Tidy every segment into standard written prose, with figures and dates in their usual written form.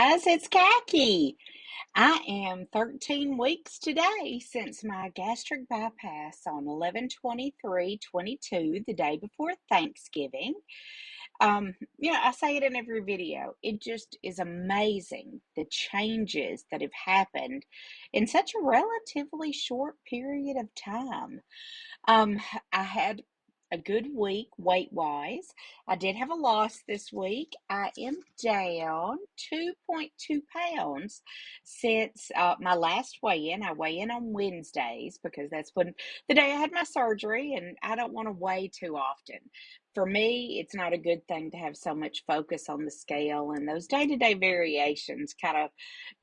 guys, it's Khaki. I am 13 weeks today since my gastric bypass on 11/23/22, the day before Thanksgiving. I say it in every video. It just is amazing the changes that have happened in such a relatively short period of time. Um, I had a good week weight-wise. I did have a loss this week. I am down 2.2 pounds since my last weigh-in. I weigh in on Wednesdays because that's when the day I had my surgery, and I don't want to weigh too often. For me, it's not a good thing to have so much focus on the scale, and those day-to-day variations kind of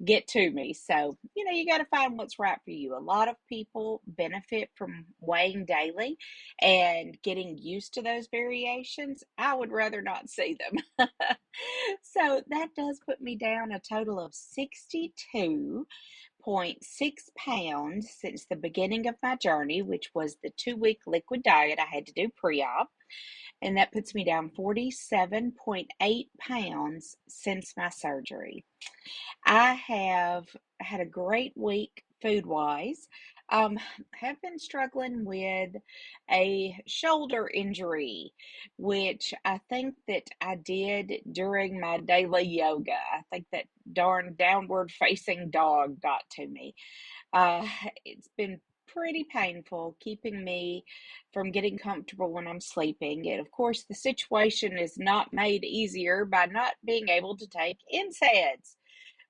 get to me. So, you got to find what's right for you. A lot of people benefit from weighing daily and getting used to those variations. I would rather not see them. So that does put me down a total of 62.6 pounds since the beginning of my journey, which was the 2-week liquid diet I had to do pre-op. And that puts me down 47.8 pounds since my surgery. I have had a great week food wise. Um, have been struggling with a shoulder injury, which I think that I did during my daily yoga. I think that darn downward facing dog got to me. Uh, it's been pretty painful, keeping me from getting comfortable when I'm sleeping. And of course, the situation is not made easier by not being able to take NSAIDs,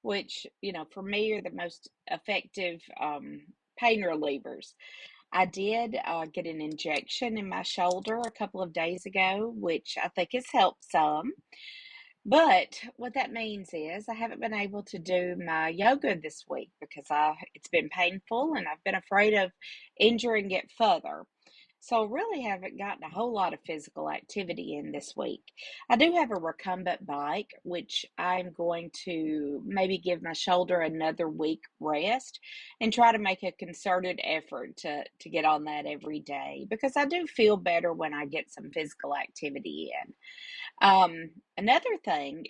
which, for me are the most effective pain relievers. I did get an injection in my shoulder a couple of days ago, which I think has helped some. But what that means is I haven't been able to do my yoga this week because it's been painful and I've been afraid of injuring it further. So really haven't gotten a whole lot of physical activity in this week. I do have a recumbent bike, which I'm going to maybe give my shoulder another week rest and try to make a concerted effort to get on that every day because I do feel better when I get some physical activity in. Another thing,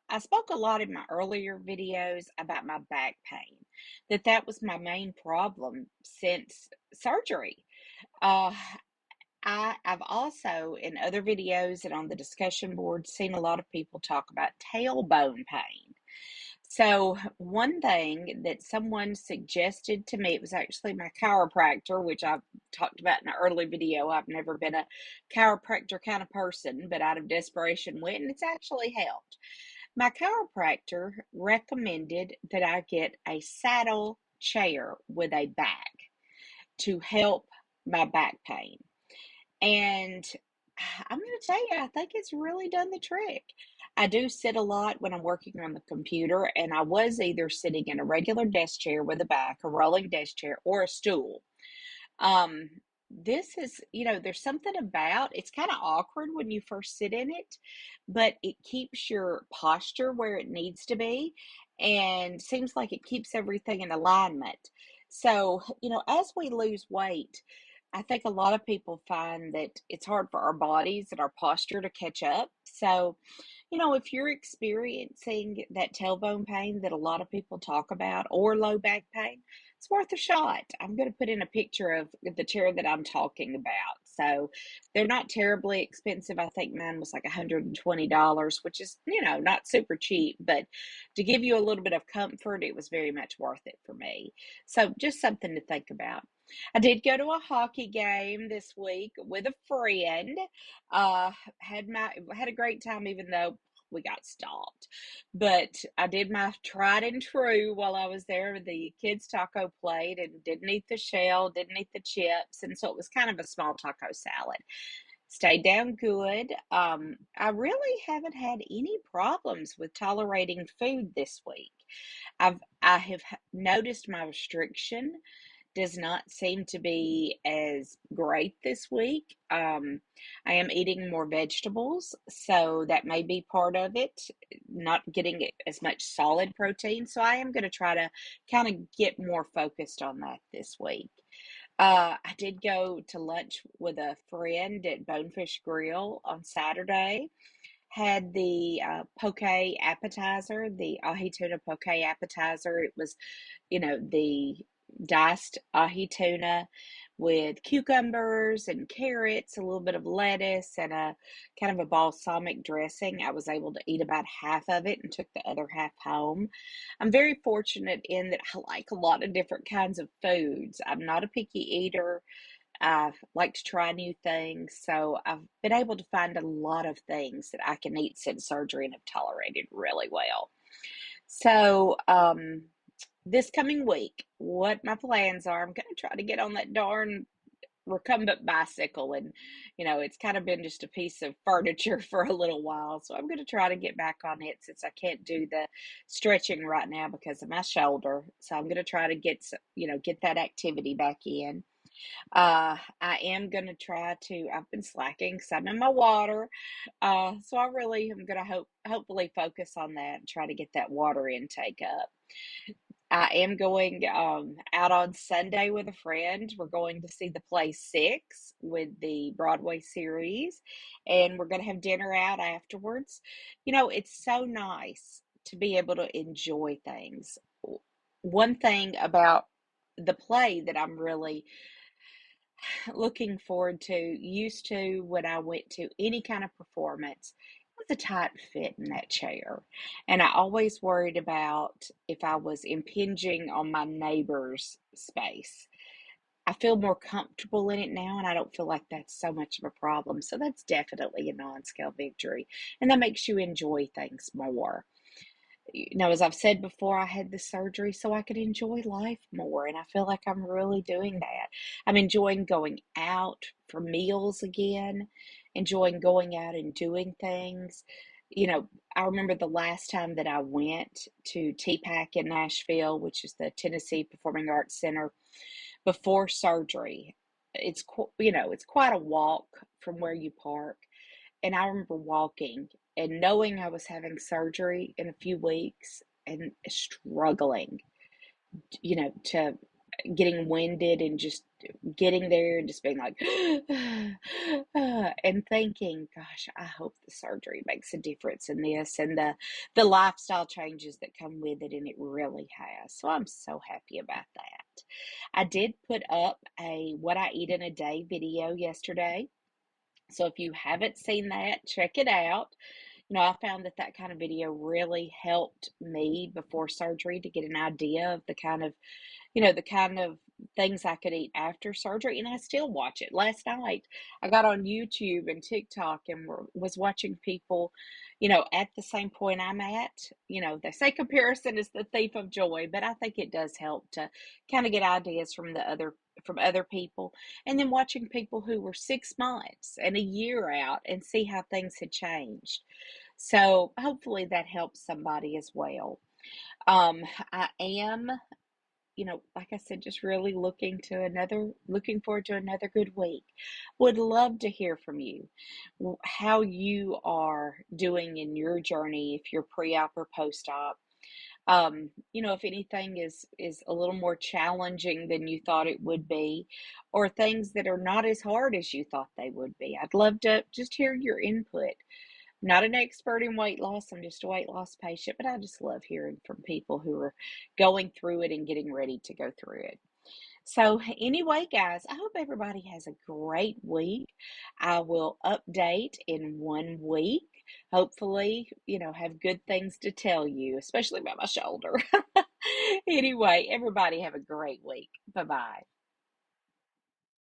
I spoke a lot in my earlier videos about my back pain, that was my main problem since surgery. Uh, I've also, in other videos and on the discussion board, seen a lot of people talk about tailbone pain. So, one thing that someone suggested to me, it was actually my chiropractor, which I've talked about in an early video. I've never been a chiropractor kind of person, but out of desperation went, and it's actually helped. My chiropractor recommended that I get a saddle chair with a back to help my back pain. And I'm going to tell you, I think it's really done the trick. I do sit a lot when I'm working on the computer, and I was either sitting in a regular desk chair with a back, a rolling desk chair, or a stool. Um, this is, there's something about it's kind of awkward when you first sit in it, but it keeps your posture where it needs to be and seems like it keeps everything in alignment. So, as we lose weight, I think a lot of people find that it's hard for our bodies and our posture to catch up. So, if you're experiencing that tailbone pain that a lot of people talk about or low back pain, it's worth a shot. I'm going to put in a picture of the chair that I'm talking about. So they're not terribly expensive. I think mine was like $120, which is, not super cheap, but to give you a little bit of comfort, it was very much worth it for me. So just something to think about. I did go to a hockey game this week with a friend. Had a great time, even though we got stopped. But I did my tried and true while I was there. The kids' taco plate and didn't eat the shell, didn't eat the chips, and so it was kind of a small taco salad. Stayed down good. I really haven't had any problems with tolerating food this week. I have noticed my restriction does not seem to be as great this week. I am eating more vegetables, so that may be part of it, not getting as much solid protein. So I am going to try to kind of get more focused on that this week. I did go to lunch with a friend at Bonefish Grill on Saturday. had the poke appetizer, the ahi tuna poke appetizer. It was, the diced ahi tuna with cucumbers and carrots, a little bit of lettuce, and a kind of a balsamic dressing. I was able to eat about half of it and took the other half home. I'm very fortunate in that I like a lot of different kinds of foods. I'm not a picky eater. I like to try new things, so I've been able to find a lot of things that I can eat since surgery and have tolerated really well. So, this coming week, what my plans are, I'm going to try to get on that darn recumbent bicycle. And, it's kind of been just a piece of furniture for a little while. So I'm going to try to get back on it since I can't do the stretching right now because of my shoulder. So I'm going to try to get that activity back in. I am going to try to, I've been slacking some in my water. So I really am going to hopefully focus on that and try to get that water intake up. I am going out on Sunday with a friend. We're going to see the play Six with the Broadway series, and we're going to have dinner out afterwards. It's so nice to be able to enjoy things. One thing about the play that I'm really looking forward to, used to when I went to any kind of performance, it was a tight fit in that chair. And I always worried about if I was impinging on my neighbor's space. I feel more comfortable in it now, and I don't feel like that's so much of a problem. So that's definitely a non-scale victory. And that makes you enjoy things more. As I've said before, I had the surgery so I could enjoy life more, and I feel like I'm really doing that. I'm enjoying going out for meals again, enjoying going out and doing things. I remember the last time that I went to TPAC in Nashville, which is the Tennessee Performing Arts Center, before surgery. It's quite a walk from where you park, and I remember walking and knowing I was having surgery in a few weeks and struggling, to getting winded and just getting there and just being like, and thinking, gosh, I hope the surgery makes a difference in this and the lifestyle changes that come with it. And it really has. So I'm so happy about that. I did put up a what I eat in a day video yesterday. So if you haven't seen that, check it out. I found that kind of video really helped me before surgery to get an idea of the kind of things I could eat after surgery, and I still watch it. Last night, I got on YouTube and TikTok and was watching people, at the same point I'm at. They say comparison is the thief of joy, but I think it does help to kind of get ideas from other people, and then watching people who were 6 months and a year out and see how things had changed. So hopefully that helps somebody as well. Um, I am, like I said, just really looking forward to another good week. Would love to hear from you, how you are doing in your journey, if you're pre-op or post-op. If anything is a little more challenging than you thought it would be, or things that are not as hard as you thought they would be. I'd love to just hear your input. Not an expert in weight loss. I'm just a weight loss patient, but I just love hearing from people who are going through it and getting ready to go through it. So, anyway, guys, I hope everybody has a great week. I will update in 1 week. Hopefully, have good things to tell you, especially about my shoulder. Anyway, everybody have a great week. Bye bye.